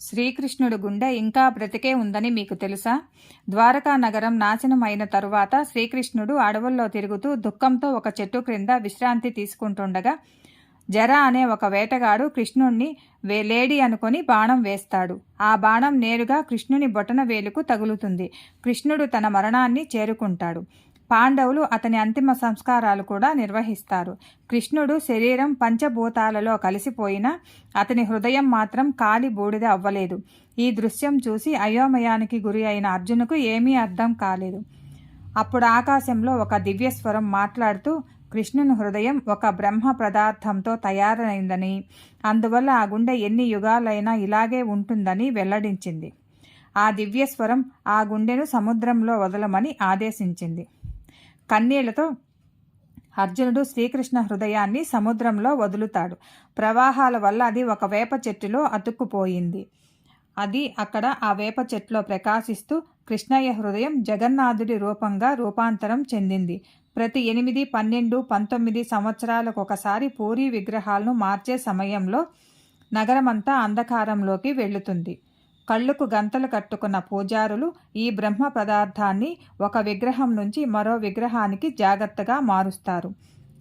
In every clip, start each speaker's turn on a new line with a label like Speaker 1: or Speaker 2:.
Speaker 1: శ్రీకృష్ణుడు గుండె ఇంకా బ్రతికే ఉందని మీకు తెలుసా? ద్వారకా నగరం నాశనం అయిన తరువాత శ్రీకృష్ణుడు అడవుల్లో తిరుగుతూ దుఃఖంతో ఒక చెట్టు క్రింద విశ్రాంతి తీసుకుంటుండగా జర అనే ఒక వేటగాడు కృష్ణుణ్ణి లేడి అనుకొని బాణం వేస్తాడు. ఆ బాణం నేరుగా కృష్ణుని బొటన వేలుకు తగులుతుంది. కృష్ణుడు తన మరణాన్ని చేరుకుంటాడు. పాండవులు అతని అంతిమ సంస్కారాలు కూడా నిర్వహిస్తారు. కృష్ణుడు శరీరం పంచభూతాలలో కలిసిపోయినా అతని హృదయం మాత్రం కాలి బూడిద అవ్వలేదు. ఈ దృశ్యం చూసి అయోమయానికి గురి అయిన అర్జునుకు ఏమీ అర్థం కాలేదు. అప్పుడు ఆకాశంలో ఒక దివ్యస్వరం మాట్లాడుతూ కృష్ణుని హృదయం ఒక బ్రహ్మ పదార్థంతో తయారైందని, అందువల్ల ఆ గుండె ఎన్ని యుగాలైనా ఇలాగే ఉంటుందని వెల్లడించింది. ఆ దివ్యస్వరం ఆ గుండెను సముద్రంలో వదలమని ఆదేశించింది. కన్నీళ్లతో అర్జునుడు శ్రీకృష్ణ హృదయాన్ని సముద్రంలో వదులుతాడు. ప్రవాహాల వల్ల అది ఒక వేప చెట్టులో అతుక్కుపోయింది. అది అక్కడ ఆ వేప చెట్టులో ప్రకాశిస్తూ కృష్ణయ్య హృదయం జగన్నాథుడి రూపంగా రూపాంతరం చెందింది. ప్రతి 8, 12, 19 సంవత్సరాలకు ఒకసారి పూరీ విగ్రహాలను మార్చే సమయంలో నగరమంతా అంధకారంలోకి వెళుతుంది. కళ్ళుకు గంతలు కట్టుకున్న పూజారులు ఈ బ్రహ్మ పదార్థాన్ని ఒక విగ్రహం నుంచి మరో విగ్రహానికి జాగ్రత్తగా మారుస్తారు.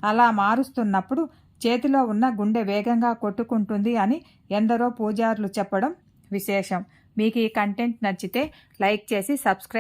Speaker 1: అలా మారుస్తున్నప్పుడు చేతిలో ఉన్న గుండె వేగంగా కొట్టుకుంటుంది అని ఎందరో పూజారులు చెప్పడం విశేషం. మీకు ఈ కంటెంట్ నచ్చితే లైక్ చేసి సబ్స్క్రైబ్